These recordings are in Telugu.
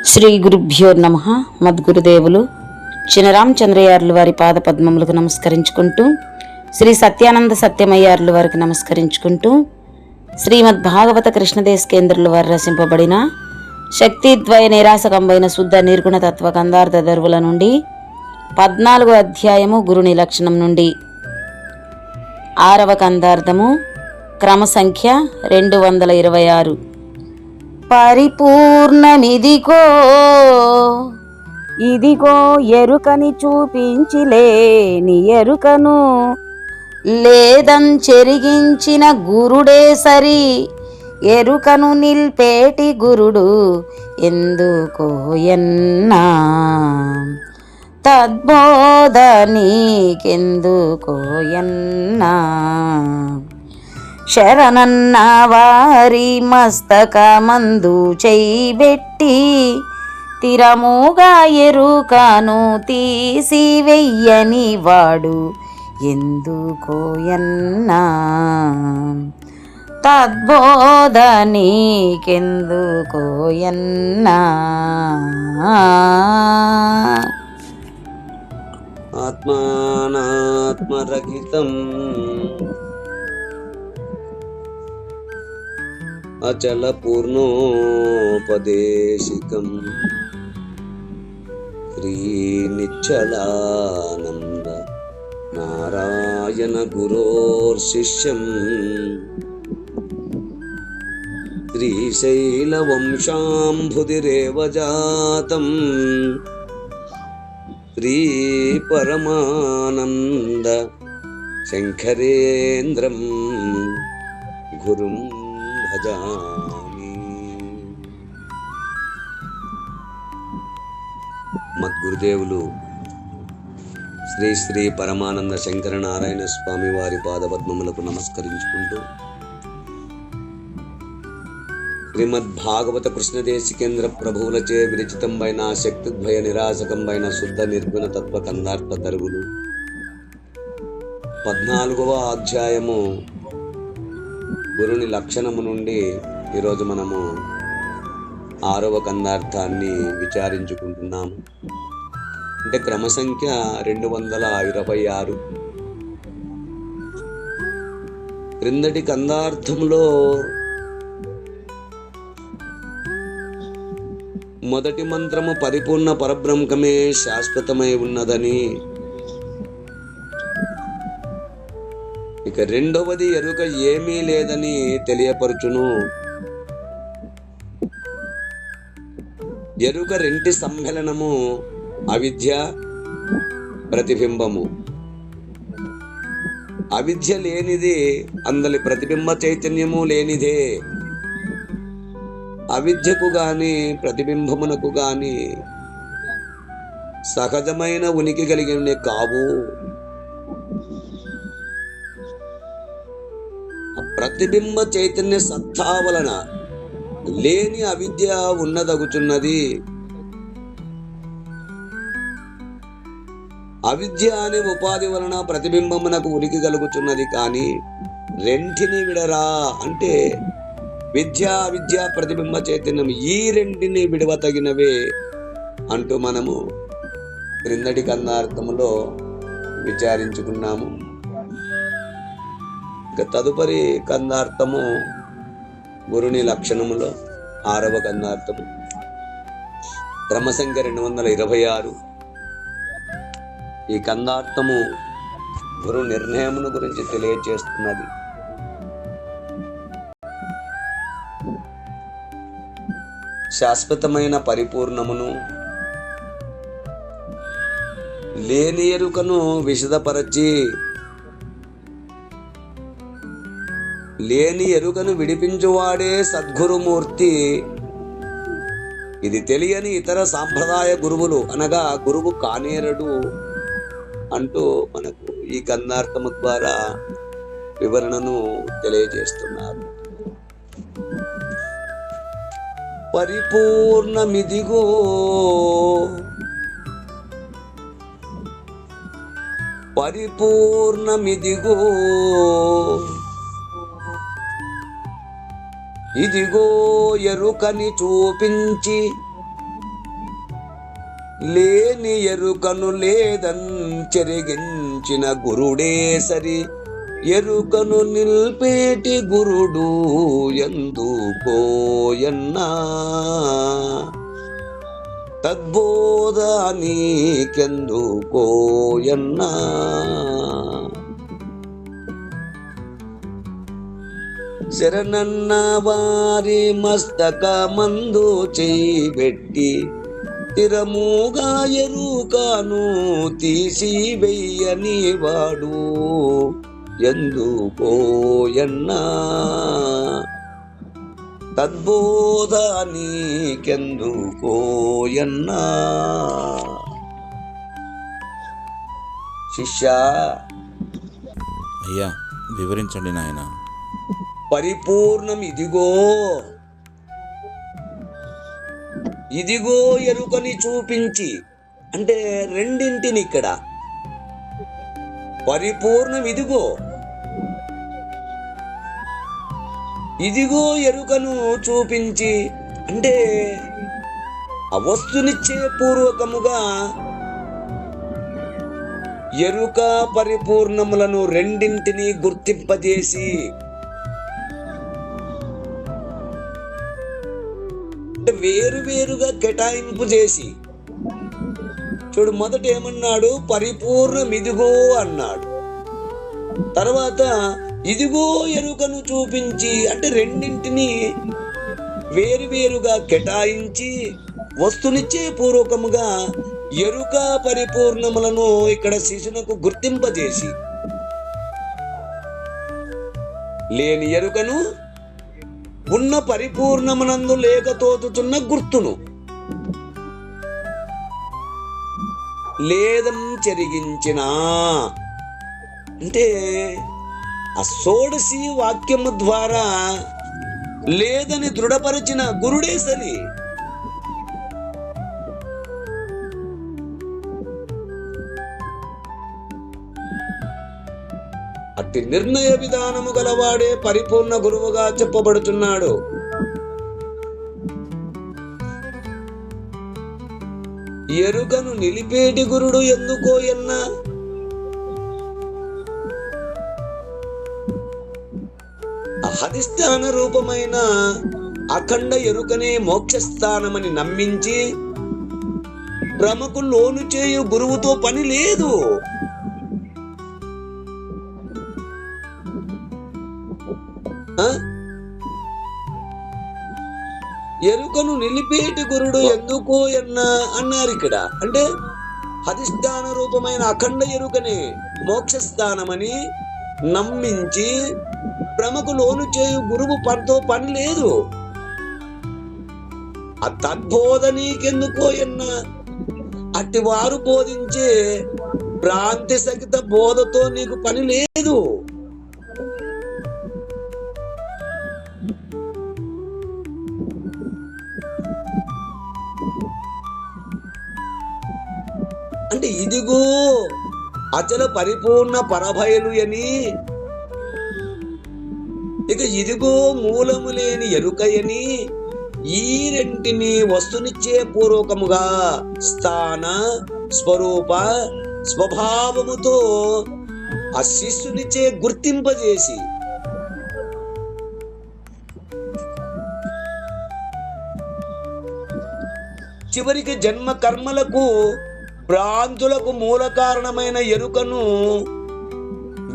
శ్రీ గురుభ్యో నమః. మద్గురుదేవులు చినరామచంద్రయార్లు వారి పాద పద్మములకు నమస్కరించుకుంటూ, శ్రీ సత్యానంద సత్యమయ్యార్లు వారికి నమస్కరించుకుంటూ, శ్రీమద్ భాగవత కృష్ణదేశకేంద్రుల వారు రచింపబడిన శక్తిద్వయ నిరాసకంబైన శుద్ధ నిర్గుణ తత్వ కందార్థ దరువుల నుండి 14వ అధ్యాయము గురుని లక్షణం నుండి 6వ కందార్థము క్రమ సంఖ్య 226. పరిపూర్ణమిదిగో ఇదిగో ఎరుకని చూపించిలేని ఎరుకను లేదంచెరిగించిన గురుడే సరి ఎరుకను నిల్పేటి గురుడు ఎందుకోయన్నా తద్బోధ నీకెందుకోయన్నా శరణన్న వారి మస్తకమందు చేయబెట్టి తిరముగా ఎరుకను తీసి వెయ్యని వాడు ఎందుకోయన్నా తద్బోధ నీకెందుకోయన్నా. ఆత్మానాత్మరహితం అచల పూర్ణోపదేశికం శ్రీ నిశ్చలానంద నారాయణ గురోర్శిష్యం శ్రీశైలవంశాంభుదిరేవ జాతం శ్రీ పరమానంద శంకరేంద్రం గురుం భజామి. మద్గురుదేవులు శ్రీ శ్రీ పరమానంద శంకర నారాయణ స్వామి వారి పాదపద్మములకు నమస్కరించుకుంటూ, శ్రీమద్ భాగవత కృష్ణదేశికేంద్ర ప్రభువులచే విరచితంబైన శక్తిద్వయ నిరాసకంబైన శుద్ధ నిర్గుణ తత్వ కందార్థ దరువులు 14వ అధ్యాయము గురుని లక్షణము నుండి ఈరోజు మనము 6వ కందార్థాన్ని విచారించుకుంటున్నాము. అంటే క్రమ సంఖ్య 226. క్రిందటి కందార్థంలో మొదటి మంత్రము పరిపూర్ణ పరబ్రహ్మమే శాశ్వతమై ఉన్నదని, ఇక రెండవది ఎరుక ఏమీ లేదని తెలియపరుచును. ఎరుక రెంటి సమ్మేళనము అవిద్య ప్రతిబింబము. అవిద్య లేనిది అందలి ప్రతిబింబ చైతన్యము లేనిదే. అవిద్యకు గాని ప్రతిబింబమునకు గాని సహజమైన ఉనికి కలిగిన కావు. ప్రతిబింబ చైతన్య సత్తా వలన లేని అవిద్య ఉన్నదగుచున్నది. అవిద్య అనే ఉపాధి వలన ప్రతిబింబమునకు ఉనికి కలుగుచున్నది. కానీ రెంటిని విడరా అంటే విద్య అవిద్య ప్రతిబింబ చైతన్యం ఈ రెంటిని విడవ తగినవే అంటూ మనము క్రిందటి కందార్థములో విచారించుకున్నాము. ఇక తదుపరి కందార్థము గురుని లక్షణములో 6వ కందార్థము క్రమసంఖ్య 226. ఈ కందార్థము గురు నిర్ణయమును గురించి తెలియజేస్తున్నది. శాశ్వతమైన పరిపూర్ణమును లేని ఎరుకను విశదపరచి లేని ఎరుకను విడిపించువాడే సద్గురుమూర్తి. ఇది తెలియని ఇతర సాంప్రదాయ గురువులు అనగా గురువు కానేరడు అంటూ మనకు ఈ కందార్థము ద్వారా వివరణను తెలియజేస్తున్నారు. పరిపూర్ణమిదిగో పరిపూర్ణమిదిగో ఇదిగో ఎరుకని చూపించి లేని ఎరుకను లేదంచెరిగించిన గురుడే సరి, ఎరుకను నిల్పేటి గురుడు ఎందుకోయన్నా, తద్బోధ నీకెందుకోయన్నా. శరణన్న వారి మస్తక మందు చేయిబెట్టి, తిరముగా ఎరుకను తీసి వెయ్యని వాడు ఎందుకోయన్నా, తద్బోధ నీకెందుకోయన్నా. శిష్య, అయ్యా వివరించండి నాయన. పరిపూర్ణం ఇదిగో, ఇదిగో ఎరుకని చూపించి, అంటే రెండింటిని ఇక్కడ పరిపూర్ణం ఇదిగో, ఇదిగో ఎరుకను చూపించి, అంటే అవస్తునిచ్చే పూర్వకముగా ఎరుక పరిపూర్ణములను రెండింటినీ గుర్తింపజేసి, వేరువేరుగా కేటాయింపు చేసి. చూడు, మొదట ఏమన్నాడు? పరిపూర్ణం ఇదిగో అన్నాడు. తర్వాత ఇదిగో ఎరుకను చూపించి, అంటే రెండింటినీ వేరువేరుగా కేటాయించి వస్తునిచ్చే పూర్వకముగా ఎరుక పరిపూర్ణములను ఇక్కడ శిశునకు గుర్తింపజేసి, లేని ఎరుకను ఉన్న పరిపూర్ణమునందు లేక తోచుతున్న గుర్తును లేదం చెరిగించిన, అంటే ఆ షోడశి వాక్యము ద్వారా లేదని దృఢపరిచిన గురుడే సరి. అట్టి నిర్ణయ విధానము గలవాడే పరిపూర్ణ గురువుగా చెప్పబడుతున్నాడు. ఎరుకను నిలిపేటి గురుడు ఎందుకోయన్నా, అధిష్టాన రూపమైన అఖండ ఎరుకనే మోక్షస్థానమని నమ్మించి భ్రమకు లోను చేయు గురువుతో పని లేదు. ఎరుకను నిలిపేటి గురుడు ఎందుకోయన్నా అన్నారు ఇక్కడ. అంటే అధిష్టాన రూపమైన అఖండ ఎరుకనే మోక్షస్థానమని నమ్మించి భ్రమకు లోను చేయు గురువు పనితో పని లేదు. ఆ తద్బోధ నీకెందుకోయన్నా, అట్టి వారు బోధించే భ్రాంతి సహిత బోధతో నీకు పని లేదు. అంటే ఇదిగో అచల పరిపూర్ణ పరభయలు అని, ఇక ఇదిగో మూలము లేని ఎరుకయని, ఈ రెంటిని వస్తునిచ్చే పూర్వకముగా స్థాన స్వరూప స్వభావముతో ఆ శిష్యునిచ్చే గుర్తింపజేసి, చివరికి జన్మ కర్మలకు భ్రాంతులకు మూల కారణమైన ఎరుకను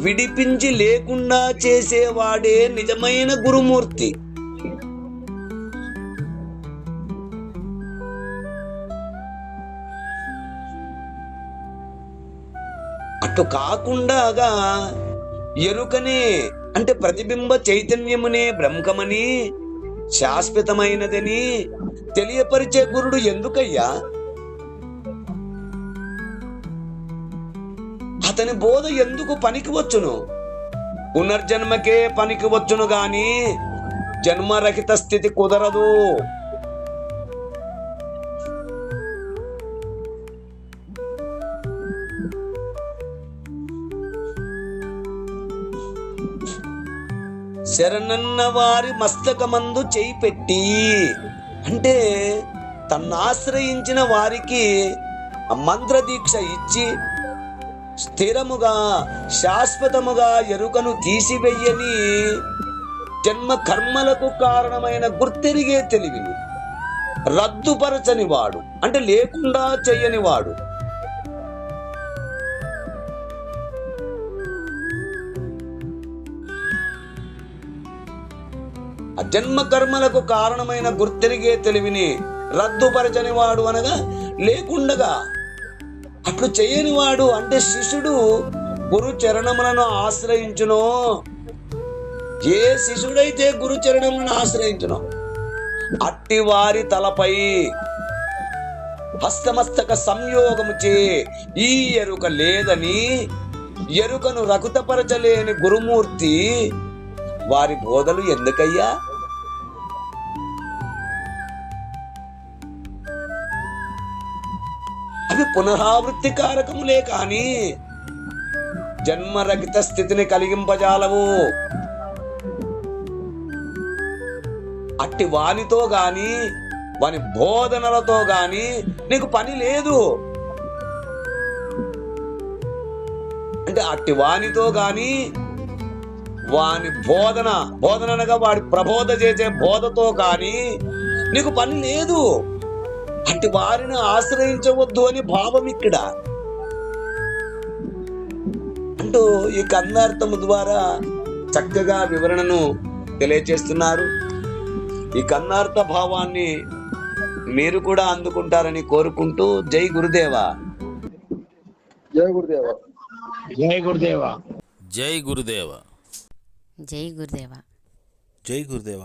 విడిపించి లేకుండా చేసేవాడే నిజమైన గురుమూర్తి. అటు కాకుండా ఎరుకనే, అంటే ప్రతిబింబ చైతన్యమునే బ్రహ్మమని శాశ్వతమైనదని తెలియపరిచే గురుడు ఎందుకయ్యా? అతని బోధ ఎందుకు పనికి వచ్చును? పునర్జన్మకే పనికి వచ్చును గాని జన్మరహిత స్థితి కుదరదు. శరణన్న వారి మస్తకమందు చేయి పెట్టి, అంటే తన్ను ఆశ్రయించిన వారికి ఆ మంత్ర దీక్ష ఇచ్చి స్థిరముగా శాశ్వతముగా ఎరుకను తీసివెయ్యని జన్మ కర్మలకు కారణమైన గుర్తెరిగే తెలివిని రద్దుపరచని వాడు, అంటే లేకుండా చెయ్యని వాడు. ఆ జన్మ కర్మలకు కారణమైన గుర్తెరిగే తెలివిని రద్దుపరచని వాడు అనగా లేకుండగా, అట్లు చేయని వాడు అంటే శిష్యుడు గురు చరణములను ఆశ్రయించునో, ఏ శిష్యుడైతే గురు చరణములను ఆశ్రయించునో అట్టి వారి తలపై హస్తమస్తక సంయోగముచే ఈ ఎరుక లేదని ఎరుకను రకుతపరచలేని గురుమూర్తి వారి బోధలు ఎందుకయ్యా? అవి పునరావృత్తి కారకములే కాని జన్మరహిత స్థితిని కలిగింపజాలవు. అట్టి వానితో గాని వాని బోధనలతో గాని నీకు పని లేదు. అంటే అట్టి వానితో గాని వాని బోధన అనగా వాడి ప్రబోధ చేసే బోధతో కానీ నీకు పని లేదు. అట్టి వారిని ఆశ్రయించవద్దు అని భావం ఇక్కడ. అంటూ ఈ కందార్థము ద్వారా చక్కగా వివరణను తెలియచేస్తున్నారు. ఈ కన్నార్థ భావాన్ని మీరు కూడా అందుకుంటారని కోరుకుంటూ జై గురుదేవా. జై గురుదేవ. జై గురుదేవ. జై గురుదేవ. జై గురుదేవా. జై గురుదేవ.